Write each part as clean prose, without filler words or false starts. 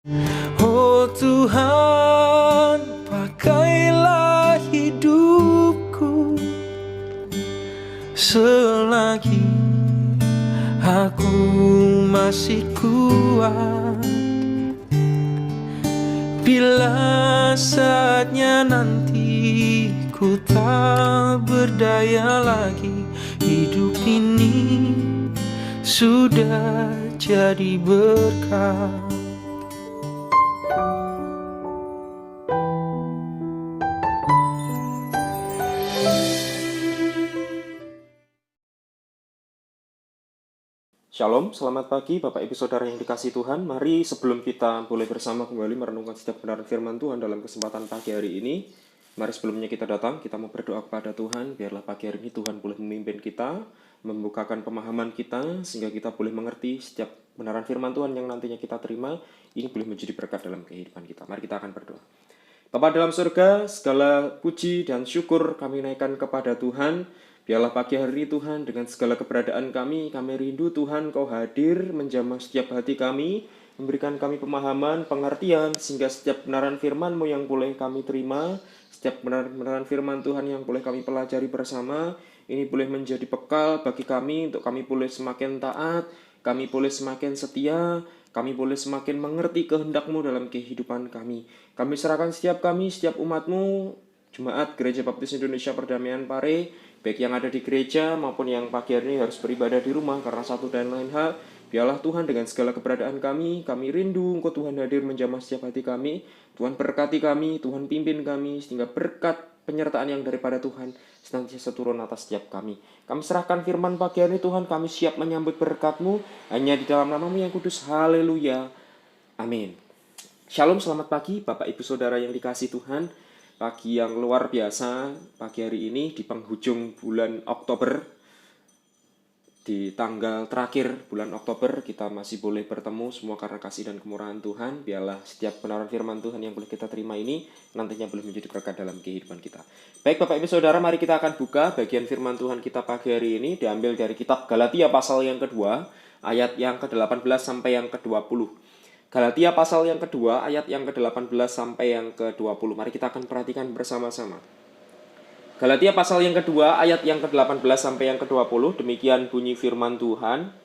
Oh Tuhan, pakailah hidupku selagi aku masih kuat. Bila saatnya nanti ku tak berdaya lagi, hidup ini sudah jadi berkah. Shalom, selamat pagi Bapak Ibu Saudara yang dikasihi Tuhan. Mari sebelum kita boleh bersama kembali merenungkan setiap kebenaran firman Tuhan dalam kesempatan pagi hari ini, mari sebelumnya kita datang, kita mau berdoa kepada Tuhan. Biarlah pagi hari ini Tuhan boleh memimpin kita, membukakan pemahaman kita, sehingga kita boleh mengerti setiap kebenaran firman Tuhan yang nantinya kita terima, ini boleh menjadi berkat dalam kehidupan kita. Mari kita akan berdoa. Bapa dalam surga, segala puji dan syukur kami naikkan kepada Tuhan. Biarlah pagi hari ini Tuhan, dengan segala keberadaan kami rindu Tuhan Kau hadir menjamah setiap hati kami, memberikan kami pemahaman, pengertian, sehingga setiap kebenaran firman-Mu yang boleh kami terima, setiap kebenaran firman Tuhan yang boleh kami pelajari bersama, ini boleh menjadi bekal bagi kami untuk kami boleh semakin taat, kami boleh semakin setia, kami boleh semakin mengerti kehendak-Mu dalam kehidupan kami. Kami serahkan setiap umat-Mu, Jemaat Gereja Baptis Indonesia Perdamaian Pare, baik yang ada di gereja maupun yang pagi hari ini harus beribadah di rumah karena satu dan lain hal. Biarlah Tuhan dengan segala keberadaan kami rindu Engkau Tuhan hadir menjamah setiap hati kami. Tuhan berkati kami, Tuhan pimpin kami, sehingga berkat penyertaan yang daripada Tuhan senantiasa turun atas setiap kami. Kami serahkan firman pagi hari ini Tuhan, kami siap menyambut berkat-Mu, hanya di dalam nama-Mu yang kudus. Haleluya. Amin. Shalom, selamat pagi Bapak Ibu Saudara yang dikasihi Tuhan. Pagi yang luar biasa, pagi hari ini di penghujung bulan Oktober, di tanggal terakhir bulan Oktober, kita masih boleh bertemu semua karena kasih dan kemurahan Tuhan. Biarlah setiap kebenaran firman Tuhan yang boleh kita terima ini nantinya boleh menjadi berkat dalam kehidupan kita. Baik Bapak Ibu Saudara, mari kita akan buka bagian firman Tuhan kita pagi hari ini, diambil dari kitab Galatia pasal yang kedua, ayat yang ke-18 sampai yang ke-20. Galatia pasal yang kedua, ayat yang ke-18 sampai yang ke-20. Mari kita akan perhatikan bersama-sama. Galatia pasal yang kedua, ayat yang ke-18 sampai yang ke-20. Demikian bunyi firman Tuhan.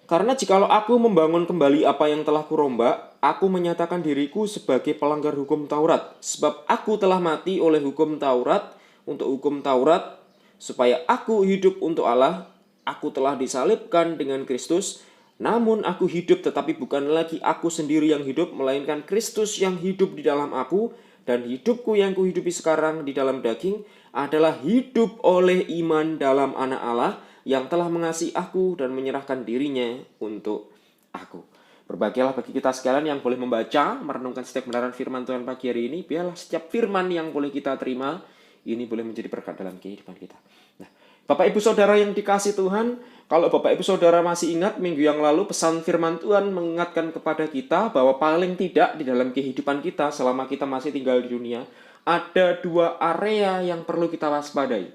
Karena jikalau aku membangun kembali apa yang telah kurombak, aku menyatakan diriku sebagai pelanggar hukum Taurat. Sebab aku telah mati oleh hukum Taurat, untuk hukum Taurat, supaya aku hidup untuk Allah. Aku telah disalibkan dengan Kristus. Namun aku hidup, tetapi bukan lagi aku sendiri yang hidup, melainkan Kristus yang hidup di dalam aku. Dan hidupku yang kuhidupi sekarang di dalam daging adalah hidup oleh iman dalam Anak Allah yang telah mengasihi aku dan menyerahkan dirinya untuk aku. Berbahagialah bagi kita sekalian yang boleh membaca, merenungkan setiap kebenaran firman Tuhan pagi hari ini. Biarlah setiap firman yang boleh kita terima, ini boleh menjadi berkat dalam kehidupan kita. Nah, Bapak Ibu Saudara yang dikasihi Tuhan, kalau Bapak Ibu Saudara masih ingat minggu yang lalu pesan firman Tuhan mengingatkan kepada kita bahwa paling tidak di dalam kehidupan kita selama kita masih tinggal di dunia, ada dua area yang perlu kita waspadai.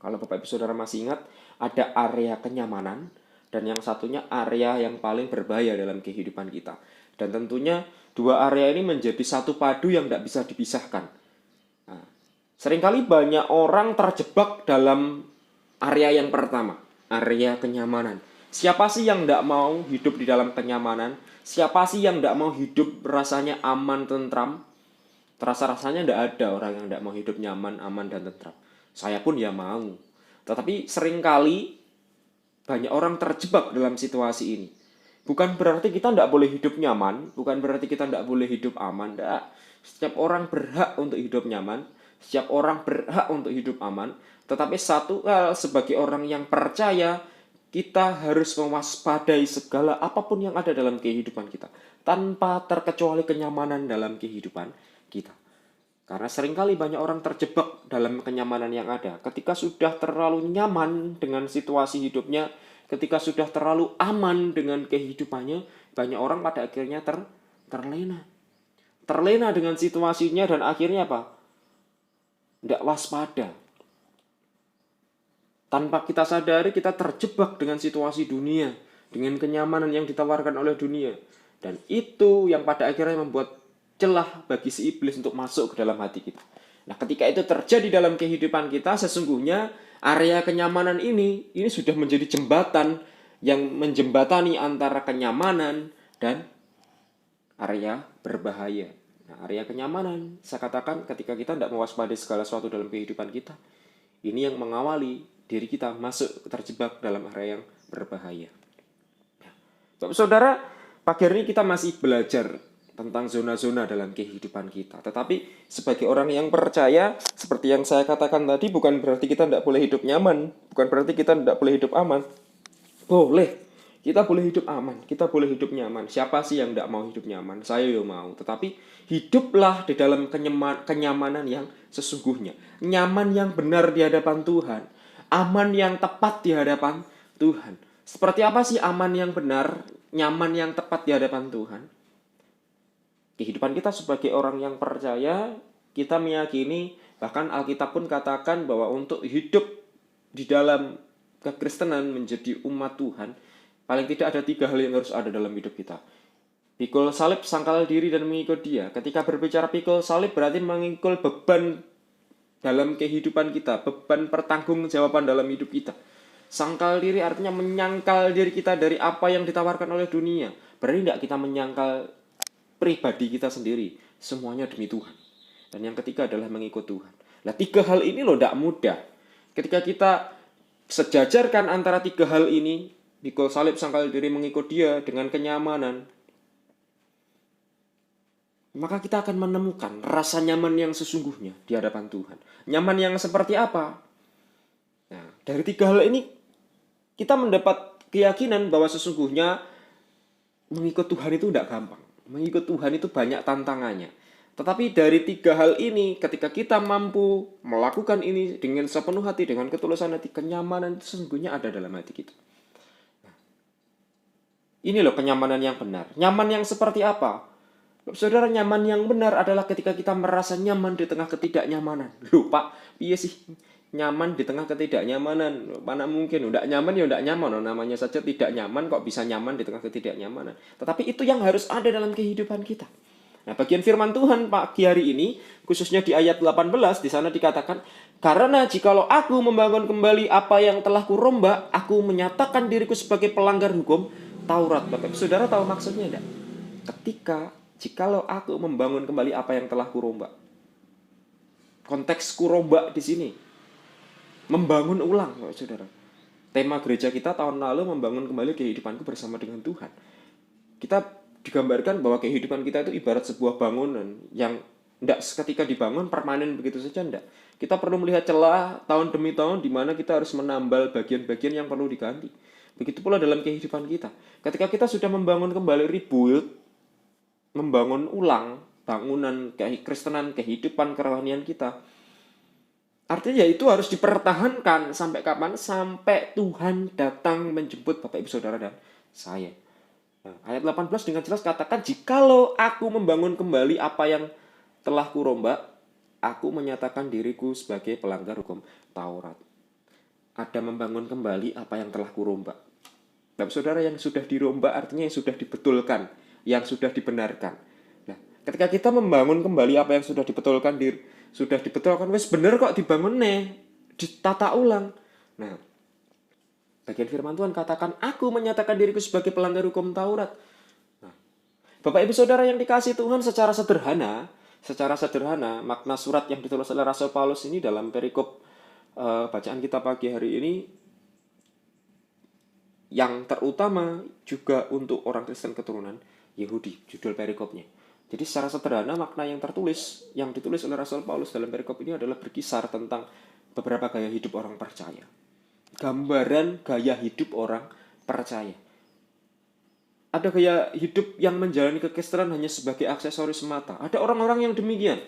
Kalau Bapak Ibu Saudara masih ingat, ada area kenyamanan dan yang satunya area yang paling berbahaya dalam kehidupan kita. Dan tentunya dua area ini menjadi satu padu yang tidak bisa dipisahkan. Nah, seringkali banyak orang terjebak dalam area yang pertama, area kenyamanan. Siapa sih yang tidak mau hidup di dalam kenyamanan? Siapa sih yang tidak mau hidup rasanya aman, tentram? Terasa-rasanya tidak ada orang yang tidak mau hidup nyaman, aman, dan tentram. Saya pun ya mau. Tetapi seringkali banyak orang terjebak dalam situasi ini. Bukan berarti kita tidak boleh hidup nyaman, bukan berarti kita tidak boleh hidup aman. Tidak. Setiap orang berhak untuk hidup nyaman, setiap orang berhak untuk hidup aman. Tetapi satu hal, sebagai orang yang percaya, kita harus mewaspadai segala apapun yang ada dalam kehidupan kita, tanpa terkecuali kenyamanan dalam kehidupan kita. Karena seringkali banyak orang terjebak dalam kenyamanan yang ada. Ketika sudah terlalu nyaman dengan situasi hidupnya, ketika sudah terlalu aman dengan kehidupannya, banyak orang pada akhirnya terlena. Terlena dengan situasinya dan akhirnya apa? Tidak waspada. Tanpa kita sadari kita terjebak dengan situasi dunia, dengan kenyamanan yang ditawarkan oleh dunia. Dan itu yang pada akhirnya membuat celah bagi si iblis untuk masuk ke dalam hati kita. Nah, ketika itu terjadi dalam kehidupan kita, sesungguhnya area kenyamanan ini sudah menjadi jembatan yang menjembatani antara kenyamanan dan area berbahaya. Nah, area kenyamanan, saya katakan ketika kita tidak mewaspadai segala sesuatu dalam kehidupan kita, ini yang mengawali diri kita masuk terjebak dalam area yang berbahaya. Bapak Saudara, pagi hari ini kita masih belajar tentang zona-zona dalam kehidupan kita. Tetapi sebagai orang yang percaya, seperti yang saya katakan tadi, bukan berarti kita tidak boleh hidup nyaman, bukan berarti kita tidak boleh hidup aman. Boleh, kita boleh hidup aman, kita boleh hidup nyaman. Siapa sih yang tidak mau hidup nyaman? Saya ya mau. Tetapi hiduplah di dalam kenyamanan yang sesungguhnya. Nyaman yang benar di hadapan Tuhan. Aman yang tepat di hadapan Tuhan. Seperti apa sih aman yang benar, nyaman yang tepat di hadapan Tuhan? Kehidupan kita sebagai orang yang percaya, kita meyakini, bahkan Alkitab pun katakan bahwa untuk hidup di dalam kekristenan menjadi umat Tuhan, paling tidak ada 3 hal yang harus ada dalam hidup kita. Pikul salib, sangkal diri, dan mengikut Dia. Ketika berbicara pikul salib berarti mengikul beban dalam kehidupan kita, beban pertanggungjawaban dalam hidup kita. Sangkal diri artinya menyangkal diri kita dari apa yang ditawarkan oleh dunia. Berarti tidak kita menyangkal pribadi kita sendiri, semuanya demi Tuhan. Dan yang ketiga adalah mengikut Tuhan. Nah, 3 hal ini loh tidak mudah. Ketika kita sejajarkan antara 3 hal ini, pikul salib, sangkal diri, mengikut Dia dengan kenyamanan, maka kita akan menemukan rasa nyaman yang sesungguhnya di hadapan Tuhan. Nyaman yang seperti apa? Nah, dari 3 hal ini kita mendapat keyakinan bahwa sesungguhnya mengikut Tuhan itu tidak gampang. Mengikut Tuhan itu banyak tantangannya. Tetapi dari 3 hal ini, ketika kita mampu melakukan ini dengan sepenuh hati, dengan ketulusan hati, kenyamanan itu sesungguhnya ada dalam hati kita. Nah, ini loh kenyamanan yang benar. Nyaman yang seperti apa? Saudara, nyaman yang benar adalah ketika kita merasa nyaman di tengah ketidaknyamanan. Loh Pak, iya sih nyaman di tengah ketidaknyamanan. Mana mungkin udah nyaman ya udah nyaman. Namanya saja tidak nyaman kok bisa nyaman di tengah ketidaknyamanan. Tetapi itu yang harus ada dalam kehidupan kita. Nah, bagian firman Tuhan pagi hari ini, khususnya di ayat 18, di sana dikatakan, karena jikalau aku membangun kembali apa yang telah kurombak, aku menyatakan diriku sebagai pelanggar hukum Taurat. Bapak Saudara tahu maksudnya tidak? Jikalau aku membangun kembali apa yang telah kurombak. Konteks kurombak di sini membangun ulang, Bapak Saudara. Tema gereja kita tahun lalu membangun kembali kehidupanku bersama dengan Tuhan. Kita digambarkan bahwa kehidupan kita itu ibarat sebuah bangunan yang tidak seketika dibangun permanen begitu saja, tidak. Kita perlu melihat celah tahun demi tahun di mana kita harus menambal bagian-bagian yang perlu diganti. Begitu pula dalam kehidupan kita. Ketika kita sudah membangun kembali rebuild, membangun ulang bangunan kekristenan, kehidupan kerohanian kita, artinya itu harus dipertahankan sampai kapan? Sampai Tuhan datang menjemput Bapak Ibu Saudara dan saya. Nah, ayat 18 dengan jelas katakan, jikalau aku membangun kembali apa yang telah kurombak, aku menyatakan diriku sebagai pelanggar hukum Taurat. Ada membangun kembali apa yang telah kurombak. Bapak Saudara, yang sudah dirombak artinya yang sudah dibetulkan, yang sudah dibenarkan. Nah, ketika kita membangun kembali apa yang sudah dibetulkan, wes bener kok dibangun ditata ulang. Nah, bagian firman Tuhan katakan, aku menyatakan diriku sebagai pelanggar hukum Taurat. Nah, Bapak Ibu Saudara yang dikasihi Tuhan, secara sederhana, makna surat yang ditulis oleh Rasul Paulus ini dalam perikop bacaan kita pagi hari ini, yang terutama juga untuk orang Kristen keturunan Yahudi, judul perikopnya. Jadi secara sederhana makna yang ditulis oleh Rasul Paulus dalam perikop ini adalah berkisar tentang beberapa gaya hidup orang percaya. Gambaran gaya hidup orang percaya. Ada gaya hidup yang menjalani kekristenan hanya sebagai aksesoris semata. Ada orang-orang yang demikian.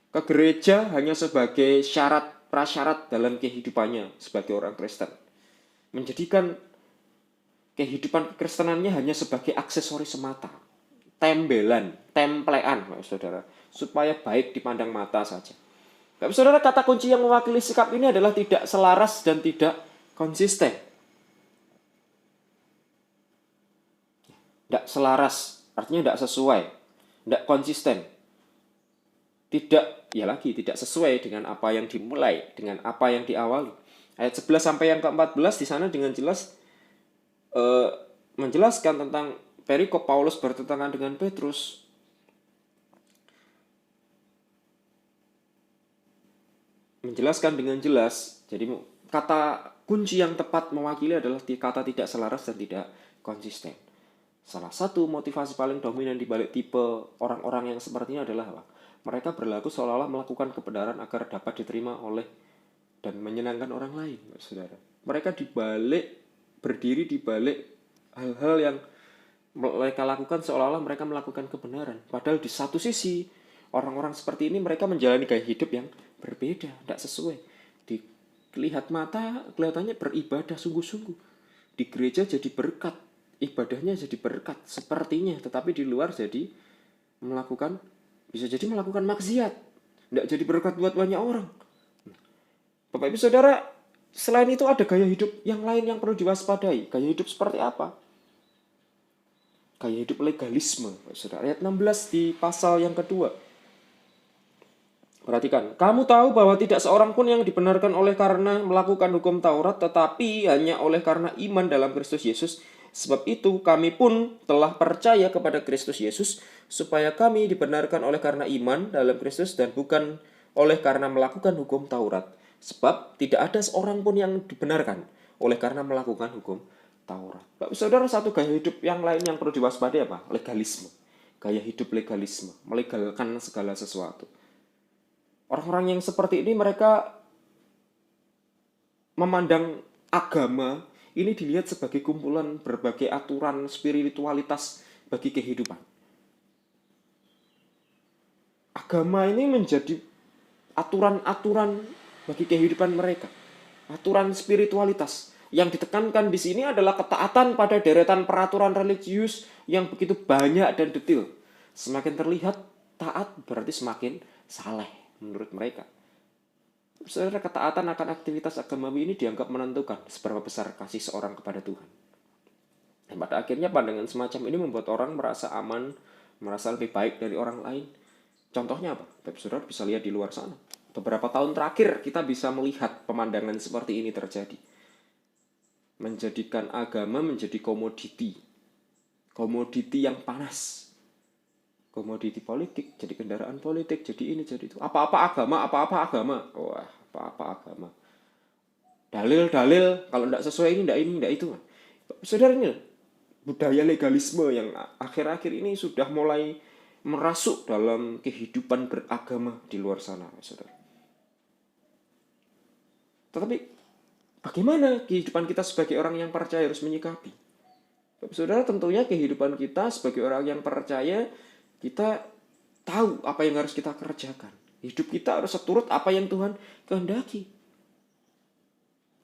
Ke gereja hanya sebagai prasyarat dalam kehidupannya sebagai orang Kristen. Menjadikan kehidupan kekristenannya hanya sebagai aksesoris semata. Templean, Saudara, supaya baik dipandang mata saja. Bapak Saudara, kata kunci yang mewakili sikap ini adalah tidak selaras dan tidak konsisten. tidak selaras, artinya tidak sesuai, tidak konsisten. Tidak sesuai dengan apa yang dimulai, dengan apa yang diawali. Ayat 11 sampai yang ke-14 di sana dengan jelas menjelaskan tentang perikop Paulus bertentangan dengan Petrus. Menjelaskan dengan jelas. Jadi kata kunci yang tepat mewakili adalah kata tidak selaras dan tidak konsisten. Salah satu motivasi paling dominan di balik tipe orang-orang yang seperti ini adalah apa? Mereka berlaku seolah-olah melakukan kebenaran agar dapat diterima oleh dan menyenangkan orang lain, saudara. Mereka berdiri di balik hal-hal yang mereka lakukan seolah-olah mereka melakukan kebenaran. Padahal di satu sisi, orang-orang seperti ini mereka menjalani gaya hidup yang berbeda, tidak sesuai. Dilihat mata, kelihatannya beribadah sungguh-sungguh. Di gereja jadi berkat, ibadahnya jadi berkat sepertinya, tetapi di luar bisa jadi melakukan maksiat, tidak jadi berkat buat banyak orang. Bapak Ibu Saudara, selain itu ada gaya hidup yang lain yang perlu diwaspadai. Gaya hidup seperti apa? Gaya hidup legalisme, Saudara. Ayat 16 di pasal yang kedua. Perhatikan, kamu tahu bahwa tidak seorang pun yang dibenarkan oleh karena melakukan hukum Taurat, tetapi hanya oleh karena iman dalam Kristus Yesus. Sebab itu kami pun telah percaya kepada Kristus Yesus, supaya kami dibenarkan oleh karena iman dalam Kristus dan bukan oleh karena melakukan hukum Taurat. Sebab tidak ada seorang pun yang dibenarkan oleh karena melakukan hukum Taurat. Bapak Saudara, satu gaya hidup yang lain yang perlu diwaspadai apa? Legalisme. Gaya hidup legalisme, melegalkan segala sesuatu. Orang-orang yang seperti ini mereka memandang agama ini dilihat sebagai kumpulan berbagai aturan spiritualitas bagi kehidupan. Agama ini menjadi aturan-aturan bagi kehidupan mereka. Aturan spiritualitas. Yang ditekankan di sini adalah ketaatan pada deretan peraturan religius yang begitu banyak dan detail. Semakin terlihat taat berarti semakin saleh menurut mereka. Saudara, ketaatan akan aktivitas agamawi ini dianggap menentukan seberapa besar kasih seorang kepada Tuhan. Dan pada akhirnya pandangan semacam ini membuat orang merasa aman, merasa lebih baik dari orang lain. Contohnya apa? Saudara bisa lihat di luar sana. Beberapa tahun terakhir kita bisa melihat pemandangan seperti ini terjadi. Menjadikan agama menjadi komoditi. Komoditi yang panas. Komoditi politik, jadi kendaraan politik, jadi ini, jadi itu. Apa-apa agama. Wah, apa-apa agama. Dalil, kalau tidak sesuai ini, tidak itu. Saudara, ini budaya legalisme yang akhir-akhir ini sudah mulai merasuk dalam kehidupan beragama di luar sana, saudara. Tetapi, bagaimana kehidupan kita sebagai orang yang percaya harus menyikapi? Saudara, tentunya kehidupan kita sebagai orang yang percaya, kita tahu apa yang harus kita kerjakan. Hidup kita harus seturut apa yang Tuhan kehendaki.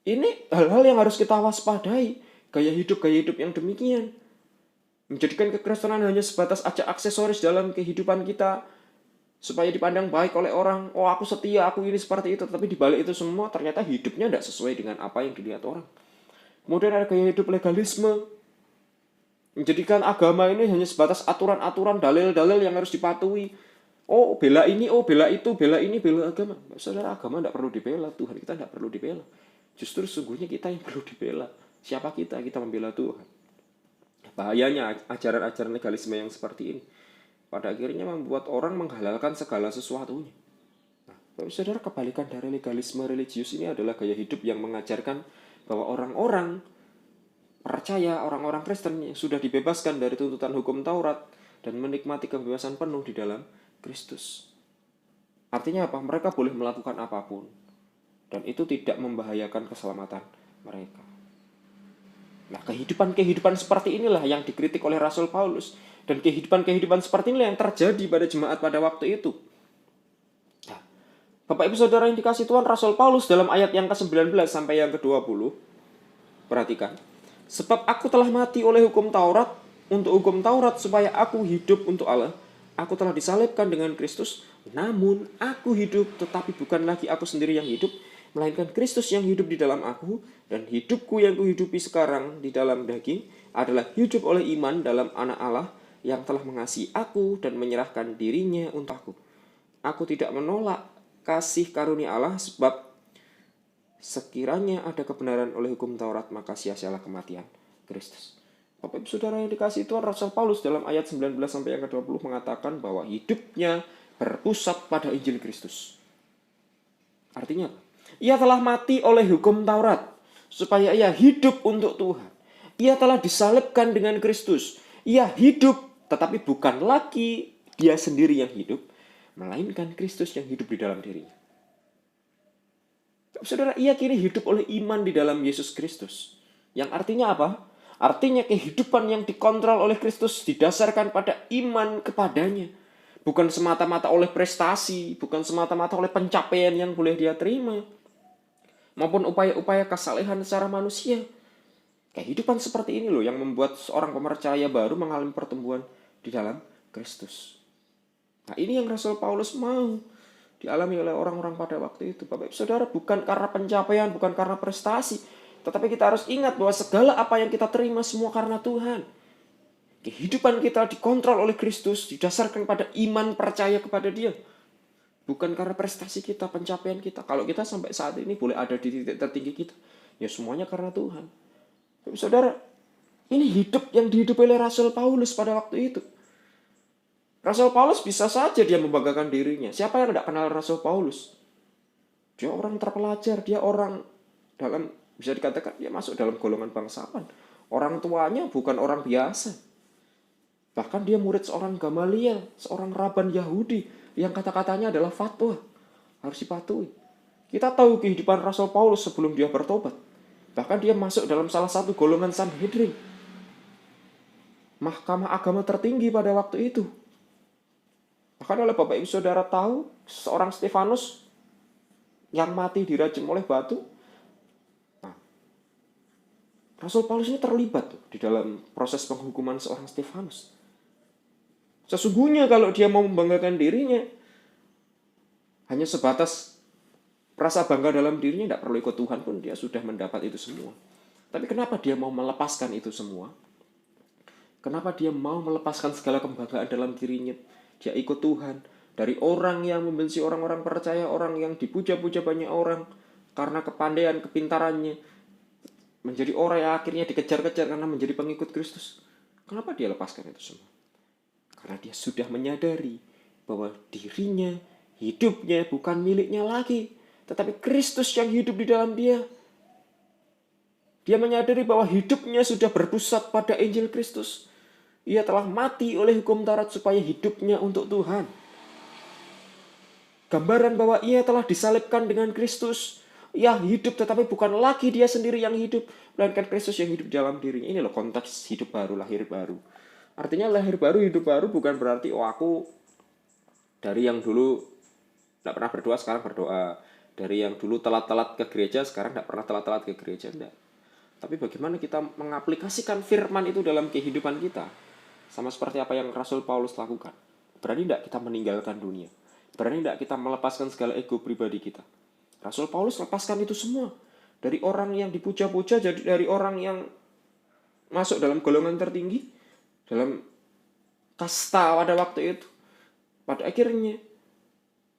Ini hal-hal yang harus kita waspadai. Gaya hidup yang demikian. Menjadikan kekristenan hanya sebatas aksesoris dalam kehidupan kita. Supaya dipandang baik oleh orang. Oh, aku setia, aku ini seperti itu. Tapi dibalik itu semua ternyata hidupnya tidak sesuai dengan apa yang dilihat orang. Kemudian ada gaya hidup legalisme. Menjadikan agama ini hanya sebatas aturan-aturan, dalil-dalil yang harus dipatuhi. Oh, bela ini, oh, bela itu, bela ini, bela agama. Saudara, agama tidak perlu dibela. Tuhan kita tidak perlu dibela. Justru sesungguhnya kita yang perlu dibela. Siapa kita? Kita membela Tuhan. Bahayanya ajaran-ajaran legalisme yang seperti ini. Pada akhirnya membuat orang menghalalkan segala sesuatunya. Nah, saudara, kebalikan dari legalisme religius ini adalah gaya hidup yang mengajarkan bahwa orang-orang percaya, orang-orang Kristen yang sudah dibebaskan dari tuntutan hukum Taurat dan menikmati kebebasan penuh di dalam Kristus. Artinya apa? Mereka boleh melakukan apapun. Dan itu tidak membahayakan keselamatan mereka. Nah, kehidupan seperti inilah yang dikritik oleh Rasul Paulus. Dan kehidupan seperti inilah yang terjadi pada jemaat pada waktu itu. Nah, Bapak Ibu Saudara yang dikasihi Tuhan, Rasul Paulus dalam ayat yang ke-19 sampai yang ke-20. Perhatikan. Sebab aku telah mati oleh hukum Taurat, untuk hukum Taurat supaya aku hidup untuk Allah. Aku telah disalibkan dengan Kristus, namun aku hidup, tetapi bukan lagi aku sendiri yang hidup, melainkan Kristus yang hidup di dalam aku, dan hidupku yang kuhidupi sekarang di dalam daging, adalah hidup oleh iman dalam Anak Allah yang telah mengasihi aku dan menyerahkan dirinya untuk aku. Aku tidak menolak kasih karunia Allah, sebab sekiranya ada kebenaran oleh hukum Taurat, maka sia-sialah kematian Kristus. Bapak Ibu Saudara yang dikasihi Tuhan, Rasul Paulus dalam ayat 19 sampai yang ke-20 mengatakan bahwa hidupnya berpusat pada Injil Kristus. Artinya apa? Ia telah mati oleh hukum Taurat supaya ia hidup untuk Tuhan. Ia telah disalibkan dengan Kristus. Ia hidup, tetapi bukan lagi dia sendiri yang hidup, melainkan Kristus yang hidup di dalam dirinya. Saudara, ia kini hidup oleh iman di dalam Yesus Kristus. Yang artinya apa? Artinya kehidupan yang dikontrol oleh Kristus didasarkan pada iman kepadanya. Bukan semata-mata oleh prestasi, bukan semata-mata oleh pencapaian yang boleh dia terima, maupun upaya-upaya kesalehan secara manusia. Kehidupan seperti ini loh yang membuat seorang pemercaya baru mengalami pertumbuhan di dalam Kristus. Nah, ini yang Rasul Paulus mau dialami oleh orang-orang pada waktu itu. Bapak Ibu Saudara, bukan karena pencapaian, bukan karena prestasi, tetapi kita harus ingat bahwa segala apa yang kita terima semua karena Tuhan. Kehidupan kita dikontrol oleh Kristus, didasarkan pada iman percaya kepada Dia. Bukan karena prestasi kita, pencapaian kita. Kalau kita sampai saat ini boleh ada di titik tertinggi kita, ya semuanya karena Tuhan. Bapak Ibu Saudara, ini hidup yang dihidupi oleh Rasul Paulus pada waktu itu. Rasul Paulus bisa saja dia membanggakan dirinya. Siapa yang tidak kenal Rasul Paulus? Dia orang terpelajar, dia orang dalam, bisa dikatakan dia masuk dalam golongan bangsawan. Orang tuanya bukan orang biasa. Bahkan dia murid seorang Gamaliel, seorang raban Yahudi yang kata-katanya adalah fatwa, harus dipatuhi. Kita tahu kehidupan Rasul Paulus sebelum dia bertobat. Bahkan dia masuk dalam salah satu golongan Sanhedrin, mahkamah agama tertinggi pada waktu itu. Bahkan oleh Bapak Ibu Saudara tahu, seorang Stefanus yang mati dirajam oleh batu. Nah, Rasul Paulus ini terlibat tuh di dalam proses penghukuman seorang Stefanus. Sesungguhnya kalau dia mau membanggakan dirinya, hanya sebatas rasa bangga dalam dirinya, tidak perlu ikut Tuhan pun dia sudah mendapat itu semua. Tapi kenapa dia mau melepaskan itu semua? Kenapa dia mau melepaskan segala kebanggaan dalam dirinya? Dia ikut Tuhan. Dari orang yang membenci orang-orang percaya, orang yang dipuja-puja banyak orang karena kepandaian, kepintarannya, menjadi orang yang akhirnya dikejar-kejar karena menjadi pengikut Kristus. Kenapa dia lepaskan itu semua? Karena dia sudah menyadari bahwa dirinya, hidupnya bukan miliknya lagi, tetapi Kristus yang hidup di dalam dia. Dia menyadari bahwa hidupnya sudah berpusat pada Injil Kristus. Ia telah mati oleh hukum Taurat supaya hidupnya untuk Tuhan. Gambaran bahwa ia telah disalibkan dengan Kristus. Ia hidup tetapi bukan lagi dia sendiri yang hidup, melainkan Kristus yang hidup dalam dirinya. Ini loh konteks hidup baru, lahir baru. Artinya lahir baru, hidup baru bukan berarti aku dari yang dulu tidak pernah berdoa sekarang berdoa. Dari yang dulu telat-telat ke gereja sekarang tidak pernah telat-telat ke gereja. Tidak. Tapi bagaimana kita mengaplikasikan firman itu dalam kehidupan kita. Sama seperti apa yang Rasul Paulus lakukan. Berani tidak kita meninggalkan dunia? Berani tidak kita melepaskan segala ego pribadi kita? Rasul Paulus lepaskan itu semua. Dari orang yang dipuja-puja, jadi dari orang yang masuk dalam golongan tertinggi, dalam kasta pada waktu itu, pada akhirnya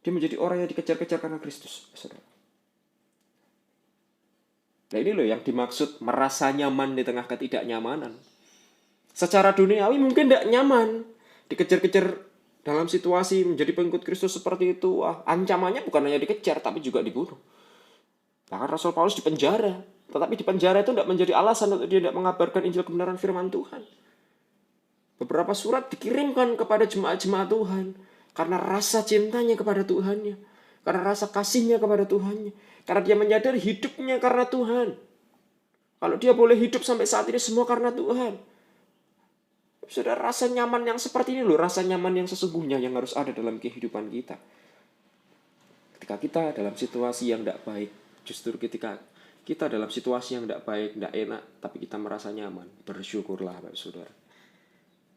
dia menjadi orang yang dikejar-kejar karena Kristus. Nah ini loh yang dimaksud merasa nyaman di tengah ketidaknyamanan. Secara duniawi mungkin tidak nyaman, dikejar-kejar dalam situasi menjadi pengikut Kristus seperti itu. Ancamannya bukan hanya dikejar, tapi juga dibunuh. Bahkan Rasul Paulus dipenjara, tetapi di penjara itu tidak menjadi alasan untuk dia tidak mengabarkan Injil kebenaran firman Tuhan. Beberapa surat dikirimkan kepada jemaat-jemaat Tuhan karena rasa cintanya kepada Tuhannya, karena rasa kasihnya kepada Tuhannya, karena dia menyadari hidupnya karena Tuhan. Kalau dia boleh hidup sampai saat ini semua karena Tuhan. Sudah rasa nyaman yang seperti ini loh, rasa nyaman yang sesungguhnya yang harus ada dalam kehidupan kita. Ketika kita dalam situasi yang tidak baik, justru ketika kita dalam situasi yang tidak baik, tidak enak, tapi kita merasa nyaman, bersyukurlah Bapak Saudara.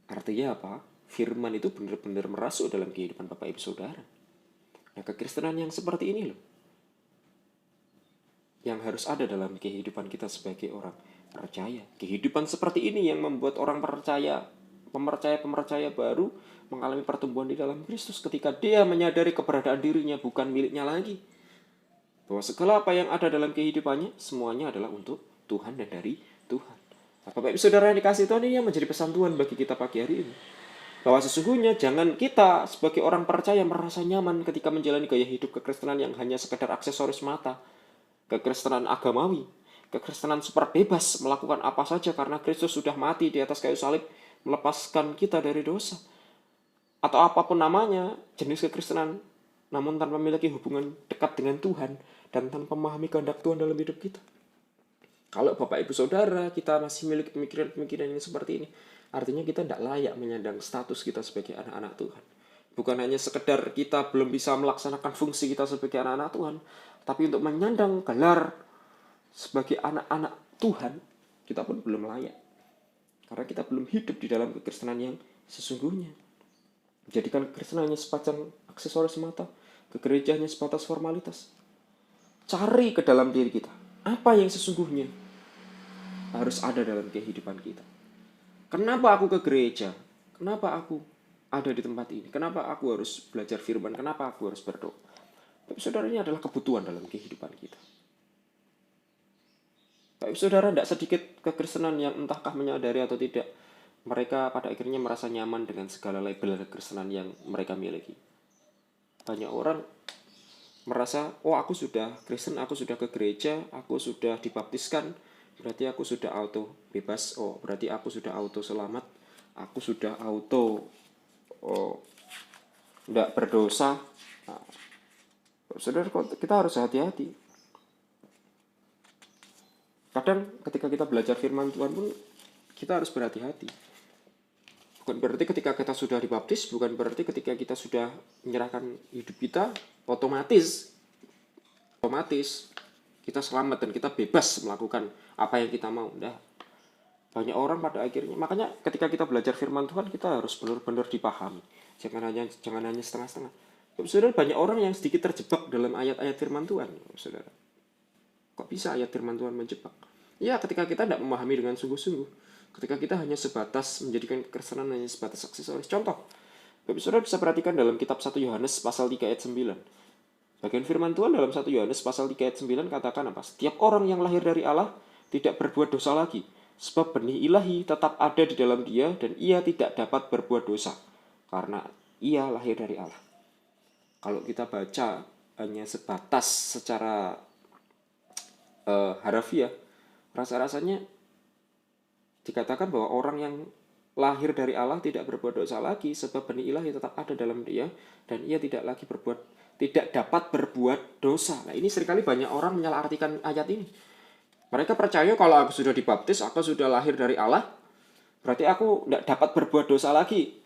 Artinya apa? Firman itu benar-benar merasuk dalam kehidupan Bapak Ibu Saudara. Nah, kekristenan yang seperti ini loh, yang harus ada dalam kehidupan kita sebagai orang percaya. Kehidupan seperti ini yang membuat orang pemercaya baru mengalami pertumbuhan di dalam Kristus ketika dia menyadari keberadaan dirinya bukan miliknya lagi. Bahwa segala apa yang ada dalam kehidupannya semuanya adalah untuk Tuhan dan dari Tuhan. Nah, Bapak Ibu Saudara yang dikasihi Tuhan, ini yang menjadi pesan Tuhan bagi kita pagi hari ini. Bahwa sesungguhnya jangan kita sebagai orang percaya merasa nyaman ketika menjalani gaya hidup kekristenan yang hanya sekedar aksesoris mata. Kekristenan agamawi, kekristenan super bebas melakukan apa saja karena Kristus sudah mati di atas kayu salib melepaskan kita dari dosa. Atau apapun namanya, jenis kekristenan, namun tanpa memiliki hubungan dekat dengan Tuhan dan tanpa memahami kehendak Tuhan dalam hidup kita. Kalau Bapak Ibu Saudara kita masih memiliki pemikiran-pemikiran yang seperti ini, artinya kita tidak layak menyandang status kita sebagai anak-anak Tuhan. Bukan hanya sekedar kita belum bisa melaksanakan fungsi kita sebagai anak-anak Tuhan, tapi untuk menyandang gelar sebagai anak-anak Tuhan, kita pun belum layak. Karena kita belum hidup di dalam kekristenan yang sesungguhnya. Jadikan kekristenan hanya sepasang aksesoris semata, ke gereja hanya sebatas formalitas. Cari ke dalam diri kita, apa yang sesungguhnya harus ada dalam kehidupan kita. Kenapa aku ke gereja? Kenapa aku ada di tempat ini? Kenapa aku harus belajar firman? Kenapa aku harus berdoa? Tapi saudara, ini adalah kebutuhan dalam kehidupan kita. Tapi saudara, tidak sedikit kekristenan yang entahkah menyadari atau tidak, mereka pada akhirnya merasa nyaman dengan segala label kekristenan yang mereka miliki. Banyak orang merasa, oh aku sudah Kristen, aku sudah ke gereja, aku sudah dibaptiskan, berarti aku sudah auto bebas, oh berarti aku sudah auto selamat, aku sudah auto tidak berdosa. Nah, saudara, kita harus hati-hati. Kadang ketika kita belajar firman Tuhan pun kita harus berhati-hati. Bukan berarti ketika kita sudah dibaptis, bukan berarti ketika kita sudah menyerahkan hidup kita, otomatis kita selamat dan kita bebas melakukan apa yang kita mau. Nah, banyak orang pada akhirnya, makanya ketika kita belajar firman Tuhan, kita harus benar-benar dipahami. Jangan hanya setengah-setengah. Saudara, banyak orang yang sedikit terjebak dalam ayat-ayat firman Tuhan. Saudara, kok bisa ayat firman Tuhan menjebak? Ya, ketika kita tidak memahami dengan sungguh-sungguh. Ketika kita hanya sebatas menjadikan kekristenan hanya sebatas aksesoris. Contoh, Bapak Saudara bisa perhatikan dalam kitab 1 Yohanes pasal 3 ayat 9. Bagian firman Tuhan dalam 1 Yohanes pasal 3 ayat 9 katakan apa? Setiap orang yang lahir dari Allah tidak berbuat dosa lagi, sebab benih ilahi tetap ada di dalam dia dan ia tidak dapat berbuat dosa karena ia lahir dari Allah. Kalau kita baca hanya sebatas secara harafiah, rasa-rasanya dikatakan bahwa orang yang lahir dari Allah tidak berbuat dosa lagi sebab benih ilahi tetap ada dalam dia dan ia tidak dapat berbuat dosa. Nah, ini seringkali banyak orang menyalahartikan ayat ini. Mereka percaya kalau aku sudah dibaptis, aku sudah lahir dari Allah, berarti aku tidak dapat berbuat dosa lagi.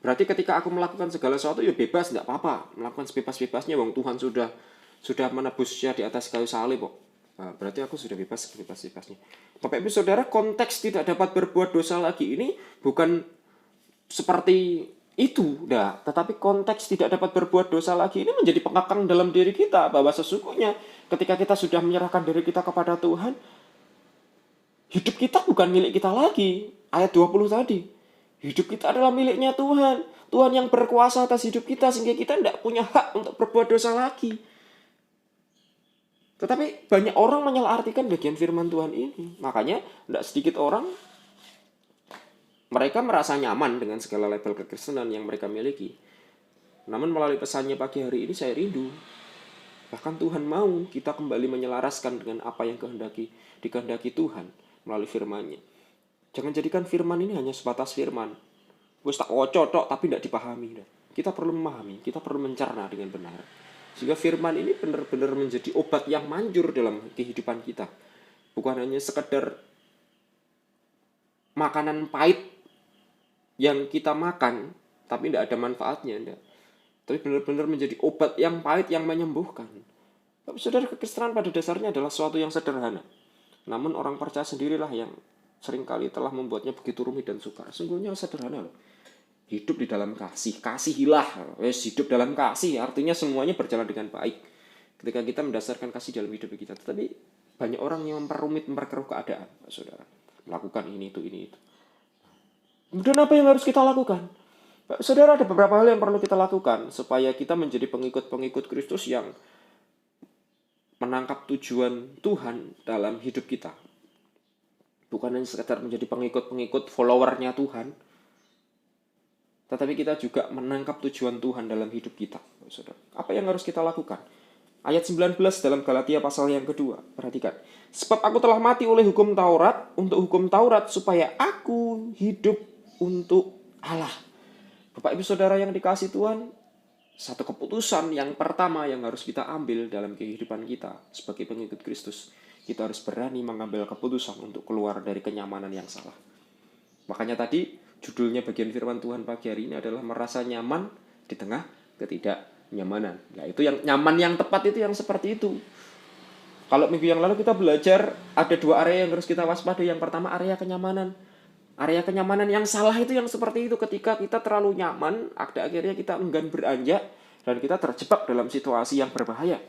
Berarti ketika aku melakukan segala sesuatu ya bebas, tidak apa-apa, melakukan sebebas-bebasnya, wong Tuhan sudah menebusnya di atas kayu salib kok. Nah, berarti aku sudah bebas-bebasnya. Bapak Ibu Saudara, konteks tidak dapat berbuat dosa lagi ini bukan seperti itu, tetapi konteks tidak dapat berbuat dosa lagi ini menjadi pengekang dalam diri kita bahwa sesungguhnya ketika kita sudah menyerahkan diri kita kepada Tuhan, hidup kita bukan milik kita lagi. Ayat 20 tadi, hidup kita adalah miliknya Tuhan. Tuhan yang berkuasa atas hidup kita sehingga kita tidak punya hak untuk berbuat dosa lagi. Tetapi banyak orang menyalahartikan bagian firman Tuhan ini. Makanya tidak sedikit orang, mereka merasa nyaman dengan segala label kekristenan yang mereka miliki. Namun melalui pesannya pagi hari ini saya rindu. Bahkan Tuhan mau kita kembali menyelaraskan dengan apa yang dikehendaki Tuhan melalui firman-Nya. Jangan jadikan firman ini hanya sebatas firman. Wis tak cocok tapi tidak dipahami. Kita perlu memahami, kita perlu mencerna dengan benar. Sehingga firman ini benar-benar menjadi obat yang manjur dalam kehidupan kita. Bukan hanya sekedar makanan pahit yang kita makan, tapi tidak ada manfaatnya. Enggak. Tapi benar-benar menjadi obat yang pahit yang menyembuhkan. Tapi saudara, kekristenan pada dasarnya adalah sesuatu yang sederhana. Namun orang percaya sendirilah yang seringkali telah membuatnya begitu rumit dan sukar. Sungguhnya sederhana loh. Hidup di dalam kasih, kasihilah, hidup dalam kasih, artinya semuanya berjalan dengan baik. Ketika kita mendasarkan kasih dalam hidup kita, tetapi banyak orang yang memperkeruh keadaan, saudara. Melakukan ini itu. Kemudian apa yang harus kita lakukan? Saudara, ada beberapa hal yang perlu kita lakukan supaya kita menjadi pengikut-pengikut Kristus yang menangkap tujuan Tuhan dalam hidup kita. Bukan hanya sekedar menjadi pengikut-pengikut followernya Tuhan, tetapi kita juga menangkap tujuan Tuhan dalam hidup kita, saudara. Apa yang harus kita lakukan? Ayat 19 dalam Galatia pasal yang kedua. Perhatikan. Sebab aku telah mati oleh hukum Taurat, untuk hukum Taurat, supaya aku hidup untuk Allah. Bapak Ibu Saudara yang dikasihi Tuhan, satu keputusan yang pertama yang harus kita ambil dalam kehidupan kita sebagai pengikut Kristus. Kita harus berani mengambil keputusan untuk keluar dari kenyamanan yang salah. Makanya tadi judulnya bagian firman Tuhan pagi hari ini adalah merasa nyaman di tengah ketidaknyamanan. Nah, itu yang nyaman yang tepat itu yang seperti itu. Kalau minggu yang lalu kita belajar ada dua area yang harus kita waspadai. Yang pertama area kenyamanan. Area kenyamanan yang salah itu yang seperti itu, ketika kita terlalu nyaman, akhirnya kita enggan beranjak dan kita terjebak dalam situasi yang berbahaya.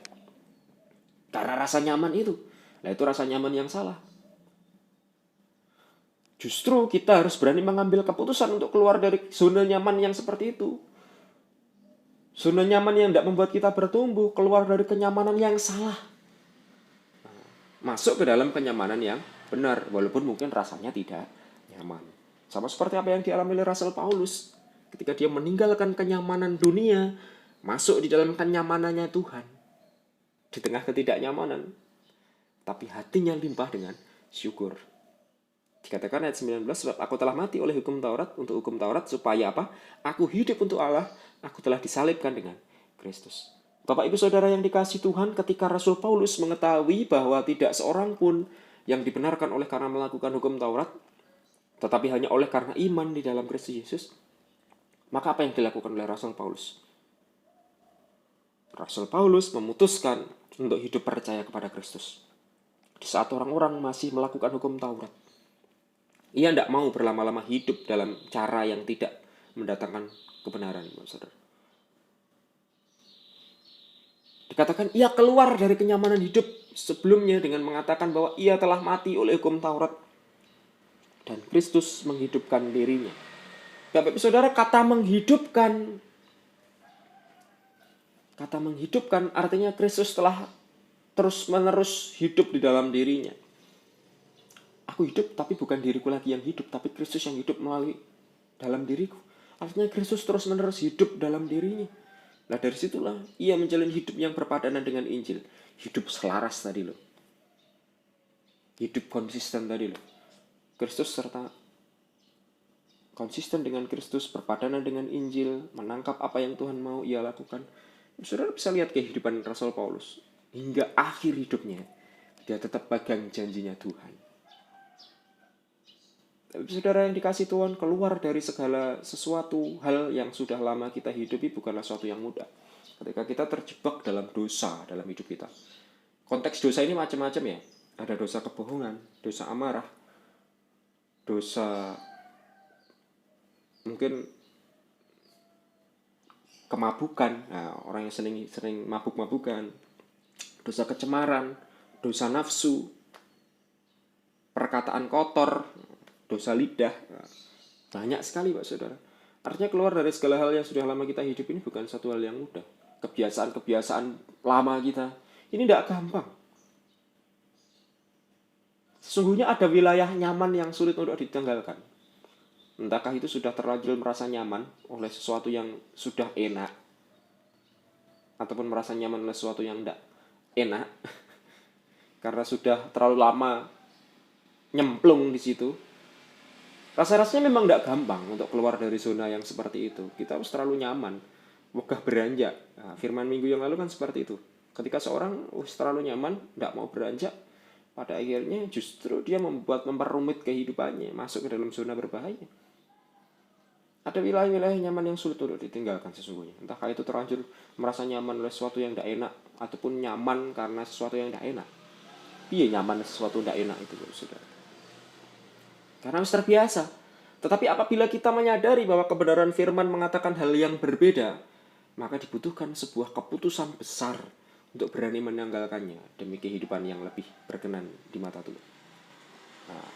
Karena rasa nyaman itu. Nah, itu rasa nyaman yang salah. Justru kita harus berani mengambil keputusan untuk keluar dari zona nyaman yang seperti itu. Zona nyaman yang tidak membuat kita bertumbuh, keluar dari kenyamanan yang salah. Masuk ke dalam kenyamanan yang benar, walaupun mungkin rasanya tidak nyaman. Sama seperti apa yang dialami oleh Rasul Paulus. Ketika dia meninggalkan kenyamanan dunia, masuk di dalam kenyamanannya Tuhan. Di tengah ketidaknyamanan. Tapi hatinya limpah dengan syukur. Dikatakan ayat 19, sebab aku telah mati oleh hukum Taurat, untuk hukum Taurat, supaya apa? Aku hidup untuk Allah, aku telah disalibkan dengan Kristus. Bapak Ibu Saudara yang dikasihi Tuhan, ketika Rasul Paulus mengetahui bahwa tidak seorang pun yang dibenarkan oleh karena melakukan hukum Taurat, tetapi hanya oleh karena iman di dalam Kristus Yesus, maka apa yang dilakukan oleh Rasul Paulus? Rasul Paulus memutuskan untuk hidup percaya kepada Kristus. Di saat orang-orang masih melakukan hukum Taurat, ia tidak mau berlama-lama hidup dalam cara yang tidak mendatangkan kebenaran, saudara. Dikatakan ia keluar dari kenyamanan hidup sebelumnya dengan mengatakan bahwa ia telah mati oleh hukum Taurat dan Kristus menghidupkan dirinya. Bapak Ibu Saudara, kata menghidupkan artinya Kristus telah terus-menerus hidup di dalam dirinya. Aku hidup, tapi bukan diriku lagi yang hidup, tapi Kristus yang hidup melalui dalam diriku. Artinya Kristus terus-menerus hidup dalam dirinya. Nah, dari situlah ia menjalani hidup yang berpadanan dengan Injil. Hidup selaras tadi loh. Hidup konsisten tadi loh. Kristus serta konsisten dengan Kristus, berpadanan dengan Injil, menangkap apa yang Tuhan mau ia lakukan. Saudara bisa lihat kehidupan Rasul Paulus. Hingga akhir hidupnya, dia tetap pegang janjinya Tuhan. Tapi saudara yang dikasihi Tuhan, keluar dari segala sesuatu hal yang sudah lama kita hidupi bukanlah sesuatu yang mudah. Ketika kita terjebak dalam dosa dalam hidup kita. Konteks dosa ini macam-macam ya. Ada dosa kebohongan, dosa amarah, dosa mungkin kemabukan. Nah, orang yang sering mabuk-mabukan, dosa kecemaran, dosa nafsu, perkataan kotor, dosa lidah. Banyak sekali Pak Saudara. Artinya keluar dari segala hal yang sudah lama kita hidup ini bukan satu hal yang mudah. Kebiasaan-kebiasaan lama kita ini tidak gampang. Sesungguhnya ada wilayah nyaman yang sulit untuk ditinggalkan. Entahkah itu sudah terlanjur merasa nyaman oleh sesuatu yang sudah enak, ataupun merasa nyaman oleh sesuatu yang tidak enak karena sudah terlalu lama nyemplung di situ. Rasa-rasanya memang tidak gampang untuk keluar dari zona yang seperti itu. Kita harus terlalu nyaman, wegah beranjak. Nah, firman minggu yang lalu kan seperti itu. Ketika seorang terlalu nyaman, tidak mau beranjak, pada akhirnya justru dia memperumit kehidupannya, masuk ke dalam zona berbahaya. Ada wilayah-wilayah nyaman yang sulit untuk ditinggalkan sesungguhnya. Entahkah itu terlanjur merasa nyaman oleh sesuatu yang tidak enak, ataupun nyaman karena sesuatu yang tidak enak. Iya, nyaman sesuatu tidak enak itu, saudara. Karena harus terbiasa. Tetapi apabila kita menyadari bahwa kebenaran firman mengatakan hal yang berbeda, maka dibutuhkan sebuah keputusan besar untuk berani menanggalkannya demi kehidupan yang lebih berkenan di mata Tuhan. Nah,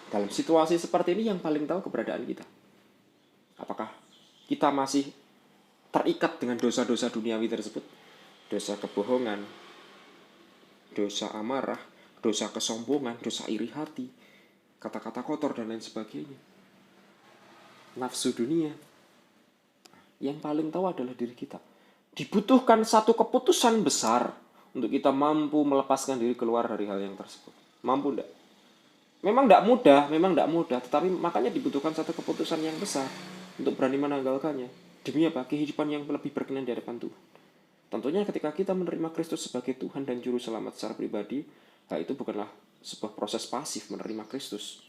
dalam situasi seperti ini yang paling tahu keberadaan kita. Apakah kita masih terikat dengan dosa-dosa duniawi tersebut? Dosa kebohongan, dosa amarah, dosa kesombongan, dosa iri hati, kata-kata kotor dan lain sebagainya. Nafsu dunia. Yang paling tahu adalah diri kita. Dibutuhkan satu keputusan besar untuk kita mampu melepaskan diri keluar dari hal yang tersebut. Mampu enggak? Memang enggak mudah, tetapi makanya dibutuhkan satu keputusan yang besar untuk berani menanggalkannya. Demi apa? Kehidupan yang lebih berkenan di hadapan Tuhan. Tentunya ketika kita menerima Kristus sebagai Tuhan dan Juru Selamat secara pribadi, hal itu bukanlah sebuah proses pasif menerima Kristus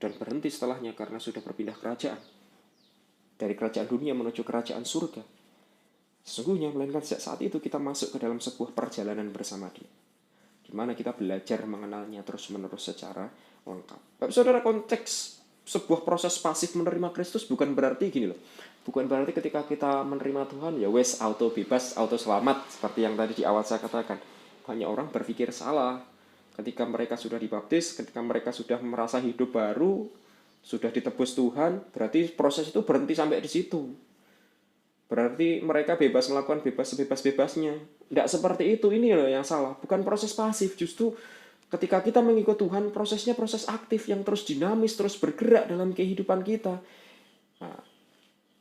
dan berhenti setelahnya karena sudah berpindah kerajaan. Dari kerajaan dunia menuju kerajaan surga. Sesungguhnya melainkan sejak saat itu kita masuk ke dalam sebuah perjalanan bersama Dia, di mana kita belajar mengenalnya terus-menerus secara lengkap. Bapak Saudara, konteks sebuah proses pasif menerima Kristus bukan berarti gini loh. Bukan berarti ketika kita menerima Tuhan ya wes auto bebas, auto selamat seperti yang tadi di awal saya katakan. Banyak orang berpikir salah. Ketika mereka sudah dibaptis, ketika mereka sudah merasa hidup baru, sudah ditebus Tuhan, berarti proses itu berhenti sampai di situ. Berarti mereka bebas melakukan sebebas-bebasnya. Tidak seperti itu, ini loh yang salah. Bukan proses pasif, justru ketika kita mengikut Tuhan, prosesnya proses aktif yang terus dinamis, terus bergerak dalam kehidupan kita. Nah,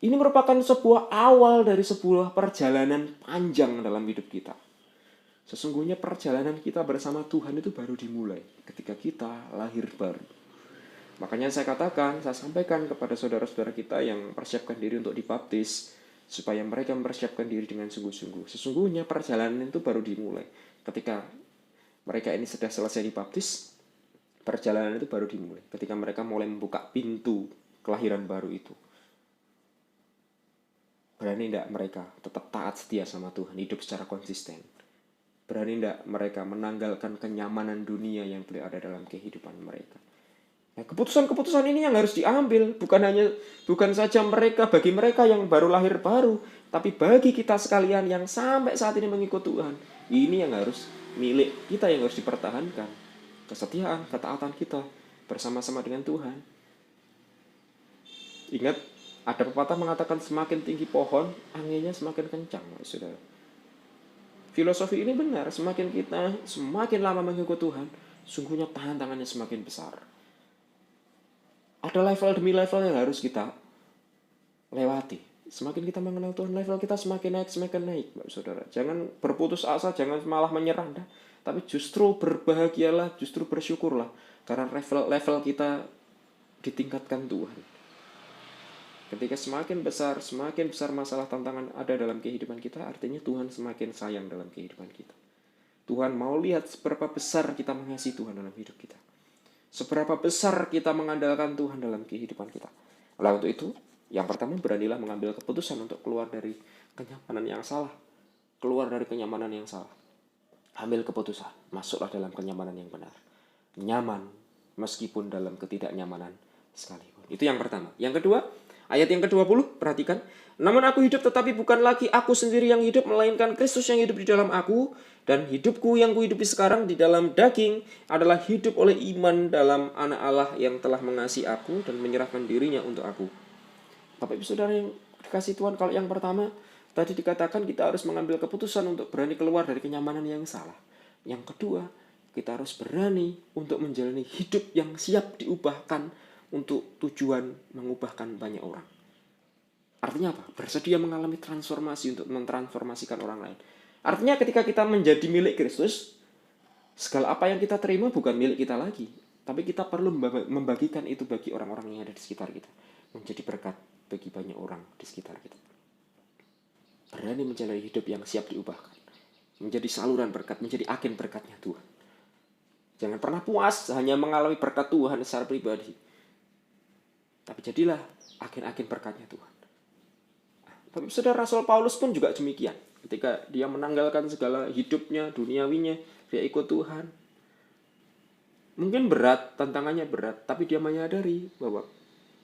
ini merupakan sebuah awal dari sebuah perjalanan panjang dalam hidup kita. Sesungguhnya perjalanan kita bersama Tuhan itu baru dimulai ketika kita lahir baru. Makanya saya sampaikan kepada saudara-saudara kita yang persiapkan diri untuk dibaptis, supaya mereka mempersiapkan diri dengan sungguh-sungguh. Sesungguhnya perjalanan itu baru dimulai. Ketika mereka ini sudah selesai dibaptis, perjalanan itu baru dimulai. Ketika mereka mulai membuka pintu kelahiran baru itu. Berani tidak mereka tetap taat setia sama Tuhan, hidup secara konsisten? Berani tidak mereka menanggalkan kenyamanan dunia yang ada dalam kehidupan mereka? Nah, keputusan-keputusan ini yang harus diambil, bukan saja bagi mereka yang baru lahir baru, tapi bagi kita sekalian yang sampai saat ini mengikut Tuhan. Ini yang harus milik kita, yang harus dipertahankan. Kesetiaan, ketaatan kita bersama-sama dengan Tuhan. Ingat, ada pepatah mengatakan semakin tinggi pohon, anginnya semakin kencang, saudara. Filosofi ini benar, semakin lama mengikut Tuhan, sungguhnya tantangannya semakin besar. Ada level demi level yang harus kita lewati. Semakin kita mengenal Tuhan, level kita semakin naik, saudara. Jangan berputus asa, jangan malah menyerah, tapi justru berbahagialah, justru bersyukurlah, karena level kita ditingkatkan Tuhan. Ketika semakin besar masalah tantangan ada dalam kehidupan kita, artinya Tuhan semakin sayang dalam kehidupan kita. Tuhan mau lihat seberapa besar kita mengasihi Tuhan dalam hidup kita. Seberapa besar kita mengandalkan Tuhan dalam kehidupan kita. Oleh untuk itu, yang pertama beranilah mengambil keputusan untuk keluar dari kenyamanan yang salah. Ambil keputusan, masuklah dalam kenyamanan yang benar. Nyaman, meskipun dalam ketidaknyamanan sekalipun. Itu yang pertama. Yang kedua, ayat yang ke-20, perhatikan. Namun aku hidup tetapi bukan lagi aku sendiri yang hidup, melainkan Kristus yang hidup di dalam aku. Dan hidupku yang kuhidupi sekarang di dalam daging adalah hidup oleh iman dalam Anak Allah yang telah mengasihi aku dan menyerahkan dirinya untuk aku. Bapak Ibu Saudara yang dikasihi Tuhan, kalau yang pertama tadi dikatakan kita harus mengambil keputusan untuk berani keluar dari kenyamanan yang salah. Yang kedua, kita harus berani untuk menjalani hidup yang siap diubahkan untuk tujuan mengubahkan banyak orang. Artinya apa? Bersedia mengalami transformasi untuk mentransformasikan orang lain. Artinya ketika kita menjadi milik Kristus, segala apa yang kita terima bukan milik kita lagi, tapi kita perlu membagikan itu bagi orang-orang yang ada di sekitar kita, menjadi berkat bagi banyak orang di sekitar kita. Berani menjalani hidup yang siap diubahkan, menjadi saluran berkat, menjadi agen berkatnya Tuhan. Jangan pernah puas hanya mengalami berkat Tuhan secara pribadi, tapi jadilah agen-agen berkatnya Tuhan. Tapi saudara, Rasul Paulus pun juga demikian. Ketika dia menanggalkan segala hidupnya, duniawinya, dia ikut Tuhan. Mungkin berat, tantangannya berat, tapi dia menyadari bahwa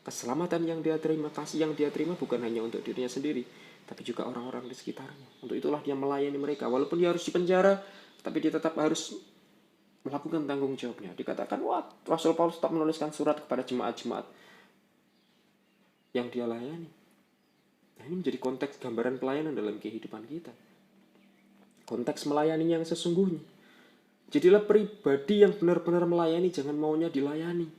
Keselamatan yang dia terima, kasih yang dia terima bukan hanya untuk dirinya sendiri, tapi juga orang-orang di sekitarnya. Untuk itulah dia melayani mereka. Walaupun dia harus dipenjara, tapi dia tetap harus melakukan tanggung jawabnya. Dikatakan, Rasul Paulus tetap menuliskan surat kepada jemaat-jemaat yang dia layani. Nah, ini menjadi konteks gambaran pelayanan dalam kehidupan kita. Konteks melayani yang sesungguhnya. Jadilah pribadi yang benar-benar melayani, jangan maunya dilayani.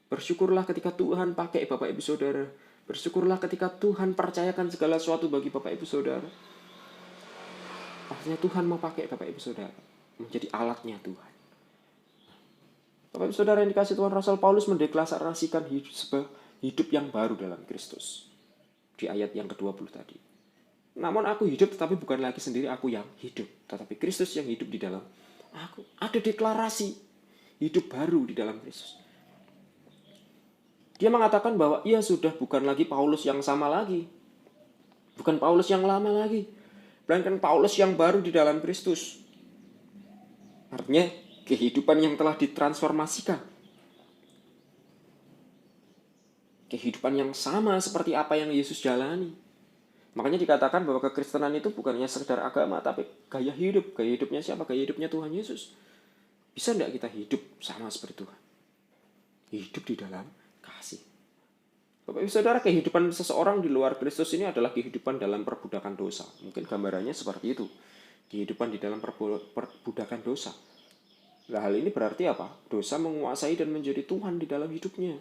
Bersyukurlah ketika Tuhan pakai Bapak Ibu Saudara. Bersyukurlah ketika Tuhan percayakan segala sesuatu bagi Bapak Ibu Saudara. Artinya Tuhan mau pakai Bapak Ibu Saudara menjadi alatnya Tuhan. Bapak Ibu Saudara yang dikasih Tuhan, Rasul Paulus mendeklarasikan hidup yang baru dalam Kristus. Di ayat yang ke-20 tadi. Namun aku hidup tetapi bukan lagi sendiri aku yang hidup, tetapi Kristus yang hidup di dalam aku. Ada deklarasi hidup baru di dalam Kristus. Dia mengatakan bahwa ia sudah bukan lagi Paulus yang sama lagi. Bukan Paulus yang lama lagi. Melainkan Paulus yang baru di dalam Kristus. Artinya kehidupan yang telah ditransformasikan. Kehidupan yang sama seperti apa yang Yesus jalani. Makanya dikatakan bahwa kekristenan itu bukannya sekedar agama, tapi gaya hidup. Gaya hidupnya siapa? Gaya hidupnya Tuhan Yesus. Bisa enggak kita hidup sama seperti Tuhan? Hidup di dalam kasih. Bapak Ibu Saudara, kehidupan seseorang di luar Kristus ini adalah kehidupan dalam perbudakan dosa. Mungkin gambarannya seperti itu. Kehidupan di dalam perbudakan dosa. Nah, hal ini berarti apa? Dosa menguasai dan menjadi Tuhan di dalam hidupnya.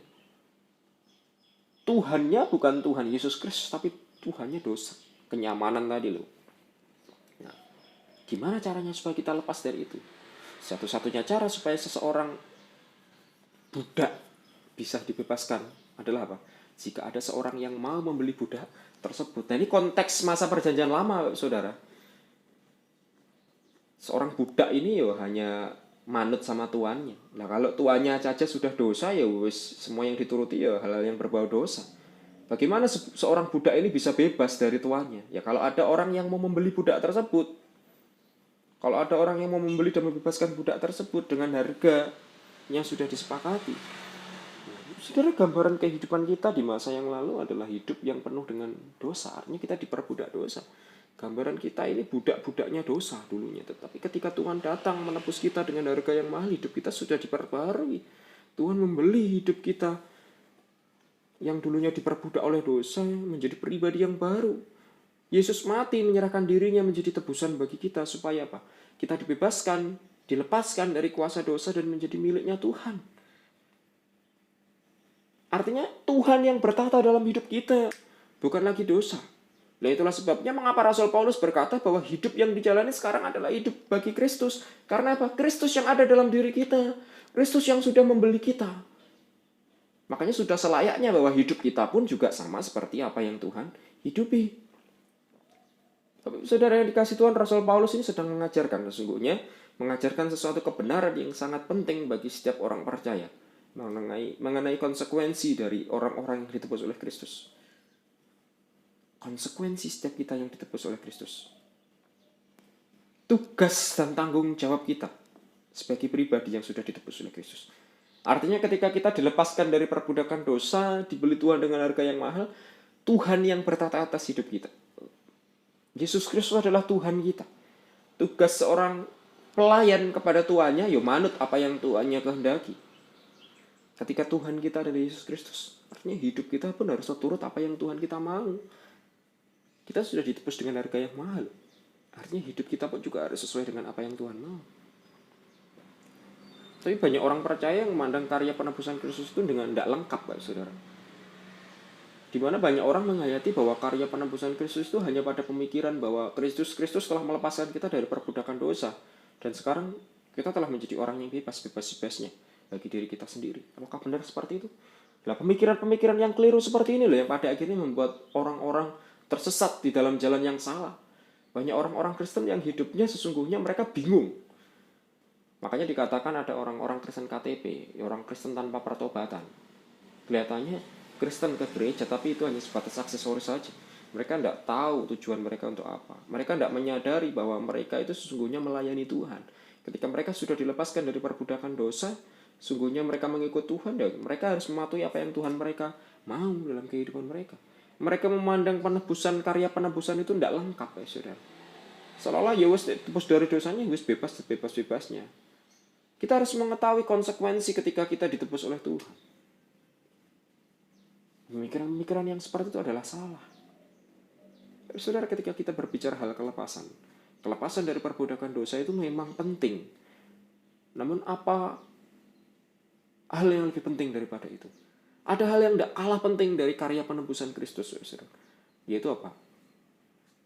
Tuhannya bukan Tuhan Yesus Kristus, tapi Tuhannya dosa. Kenyamanan tadi loh. Nah, gimana caranya supaya kita lepas dari itu? Satu-satunya cara supaya seseorang budak bisa dibebaskan adalah apa? Jika ada seorang yang mau membeli budak tersebut. Nah, ini konteks masa perjanjian lama, Saudara. Seorang budak ini hanya manut sama tuannya. Nah, kalau tuannya saja sudah dosa, ya wis semua yang dituruti ya hal-hal yang berbau dosa. Bagaimana seorang budak ini bisa bebas dari tuannya? Ya kalau ada orang yang mau membeli budak tersebut. Kalau ada orang yang mau membeli dan membebaskan budak tersebut dengan harga yang sudah disepakati. Saudara, gambaran kehidupan kita di masa yang lalu adalah hidup yang penuh dengan dosa. Artinya kita diperbudak dosa. Gambaran kita ini budak-budaknya dosa dulunya. Tetapi ketika Tuhan datang menebus kita dengan harga yang mahal, hidup kita sudah diperbarui. Tuhan membeli hidup kita yang dulunya diperbudak oleh dosa menjadi pribadi yang baru. Yesus mati menyerahkan dirinya menjadi tebusan bagi kita. Supaya apa? Kita dibebaskan, dilepaskan dari kuasa dosa dan menjadi miliknya Tuhan. Artinya Tuhan yang bertahta dalam hidup kita, bukan lagi dosa. Nah, itulah sebabnya mengapa Rasul Paulus berkata bahwa hidup yang dijalani sekarang adalah hidup bagi Kristus. Karena apa? Kristus yang ada dalam diri kita. Kristus yang sudah membeli kita. Makanya sudah selayaknya bahwa hidup kita pun juga sama seperti apa yang Tuhan hidupi. Saudara yang dikasih Tuhan, Rasul Paulus ini sedang mengajarkan sesungguhnya. Mengajarkan sesuatu kebenaran yang sangat penting bagi setiap orang percaya. Mengenai konsekuensi dari orang-orang yang ditebus oleh Kristus. Konsekuensi setiap kita yang ditebus oleh Kristus. Tugas dan tanggung jawab kita sebagai pribadi yang sudah ditebus oleh Kristus. Artinya ketika kita dilepaskan dari perbudakan dosa, dibeli Tuhan dengan harga yang mahal, Tuhan yang bertata atas hidup kita. Yesus Kristus adalah Tuhan kita. Tugas seorang pelayan kepada tuannya, manut apa yang tuannya kehendaki. Ketika Tuhan kita adalah Yesus Kristus, artinya hidup kita pun harus turut apa yang Tuhan kita mau. Kita sudah ditebus dengan harga yang mahal. Artinya hidup kita pun juga harus sesuai dengan apa yang Tuhan mau. Tapi banyak orang percaya yang memandang karya penebusan Kristus itu dengan tidak lengkap, Pak Saudara. Di mana banyak orang menghayati bahwa karya penebusan Kristus itu hanya pada pemikiran bahwa Kristus telah melepaskan kita dari perbudakan dosa. Dan sekarang kita telah menjadi orang yang bebas-bebasnya bagi diri kita sendiri. Apakah benar seperti itu? Nah, pemikiran-pemikiran yang keliru seperti ini loh yang pada akhirnya membuat orang-orang tersesat di dalam jalan yang salah. Banyak orang-orang Kristen yang hidupnya sesungguhnya mereka bingung. Makanya dikatakan ada orang-orang Kristen KTP, orang Kristen tanpa pertobatan. Kelihatannya Kristen ke gereja, tapi itu hanya sebatas aksesoris saja. Mereka tidak tahu tujuan mereka untuk apa. Mereka tidak menyadari bahwa mereka itu sesungguhnya melayani Tuhan. Ketika mereka sudah dilepaskan dari perbudakan dosa, sungguhnya mereka mengikut Tuhan, dan mereka harus mematuhi apa yang Tuhan mereka mau dalam kehidupan mereka. Mereka memandang karya penebusan itu tidak lengkap ya saudara. Seolah-olah ya wis tebus dari dosanya wis bebasnya. Kita harus mengetahui konsekuensi ketika kita ditebus oleh Tuhan. Pemikiran-pemikiran yang seperti itu adalah salah. Saudara, ketika kita berbicara hal kelepasan dari perbudakan dosa itu memang penting. Namun apa hal yang lebih penting daripada itu? Ada hal yang tidak kalah penting dari karya penebusan Kristus, saudara. Yaitu apa?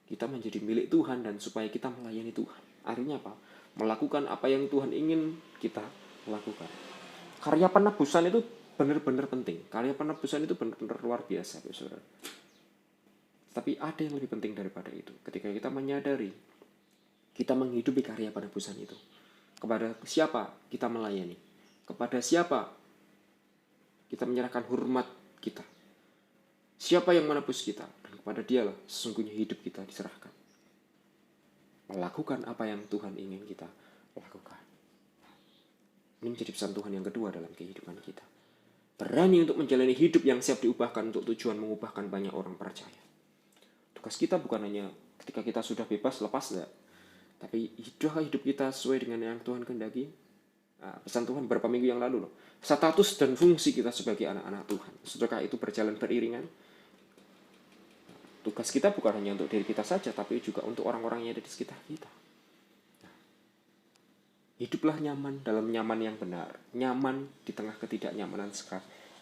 Kita menjadi milik Tuhan dan supaya kita melayani Tuhan. Artinya apa? Melakukan apa yang Tuhan ingin kita lakukan. Karya penebusan itu benar-benar penting. Karya penebusan itu benar-benar luar biasa, saudara. Tapi ada yang lebih penting daripada itu. Ketika kita menyadari, kita menghidupi karya penebusan itu. Kepada siapa kita melayani? Kepada siapa kita menyerahkan hormat kita? Siapa yang menebus kita? Dan kepada dialah sesungguhnya hidup kita diserahkan. Melakukan apa yang Tuhan ingin kita lakukan. Ini menjadi pesan Tuhan yang kedua dalam kehidupan kita. Berani untuk menjalani hidup yang siap diubahkan untuk tujuan mengubahkan banyak orang percaya. Tugas kita bukan hanya ketika kita sudah bebas, lepas enggak. Tapi hidup kita sesuai dengan yang Tuhan kehendaki. Pesan Tuhan beberapa minggu yang lalu loh. Status dan fungsi kita sebagai anak-anak Tuhan. Sudahkah itu berjalan beriringan? Tugas kita bukan hanya untuk diri kita saja, tapi juga untuk orang-orang yang ada di sekitar kita. Hiduplah nyaman dalam nyaman yang benar. Nyaman di tengah ketidaknyamanan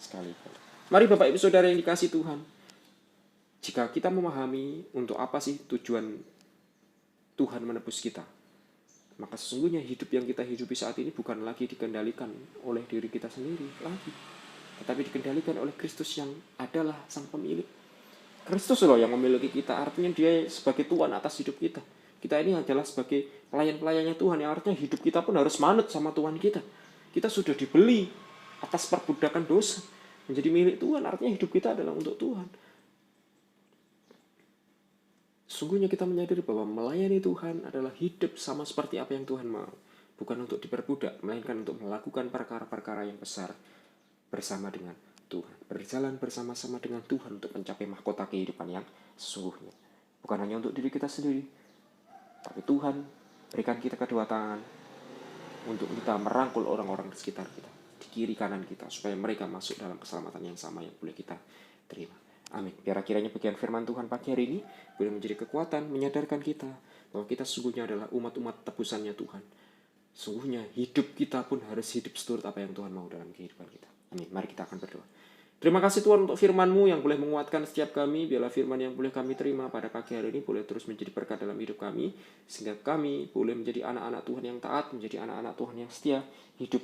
sekalipun. Mari Bapak Ibu Saudara yang dikasihi Tuhan. Jika kita memahami untuk apa sih tujuan Tuhan menebus kita, maka sesungguhnya hidup yang kita hidupi saat ini bukan lagi dikendalikan oleh diri kita sendiri lagi, tetapi dikendalikan oleh Kristus yang adalah sang pemilik. Kristus loh yang memiliki kita, artinya dia sebagai Tuhan atas hidup kita. Kita ini adalah sebagai pelayan-pelayannya Tuhan, yang artinya hidup kita pun harus manut sama Tuhan kita. Kita sudah dibeli atas perbudakan dosa, menjadi milik Tuhan, artinya hidup kita adalah untuk Tuhan. Sungguhnya kita menyadari bahwa melayani Tuhan adalah hidup sama seperti apa yang Tuhan mau. Bukan untuk diperbudak, melainkan untuk melakukan perkara-perkara yang besar bersama dengan Tuhan. Berjalan bersama-sama dengan Tuhan untuk mencapai mahkota kehidupan yang sesungguhnya. Bukan hanya untuk diri kita sendiri, tapi Tuhan berikan kita kedua tangan untuk kita merangkul orang-orang di sekitar kita, di kiri kanan kita, supaya mereka masuk dalam keselamatan yang sama yang boleh kita terima. Amin. Biar kiranya bagian firman Tuhan pagi hari ini boleh menjadi kekuatan, menyadarkan kita bahwa kita sesungguhnya adalah umat-umat tebusannya Tuhan. Sesungguhnya hidup kita pun harus hidup seturut apa yang Tuhan mau dalam kehidupan kita. Amin. Mari kita akan berdoa. Terima kasih Tuhan untuk firman-Mu yang boleh menguatkan setiap kami. Biarlah firman yang boleh kami terima pada pagi hari ini boleh terus menjadi berkat dalam hidup kami, sehingga kami boleh menjadi anak-anak Tuhan yang taat, menjadi anak-anak Tuhan yang setia, hidup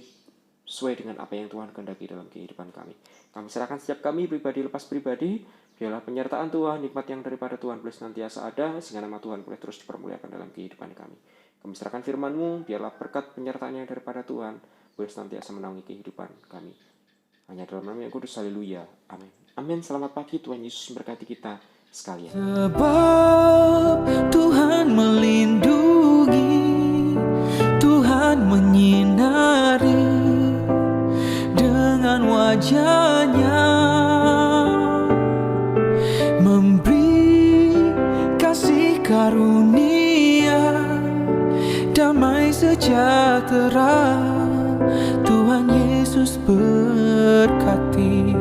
sesuai dengan apa yang Tuhan kehendaki dalam kehidupan kami. Kami serahkan setiap kami pribadi lepas pribadi. Biarlah penyertaan Tuhan, nikmat yang daripada Tuhan boleh senantiasa ada, sehingga nama Tuhan boleh terus dipermuliakan dalam kehidupan kami. Kami serahkan firman-Mu, biarlah berkat penyertaan yang daripada Tuhan boleh senantiasa menaungi kehidupan kami. Hanya dalam nama yang kudus, haleluya, amin. Amin. Selamat pagi, Tuhan Yesus memberkati kita sekalian. Sebab Tuhan melindungi, Tuhan menyinari dengan wajah-Nya, memberi kasih karunia, damai sejahtera. Tuhan Yesus berkati.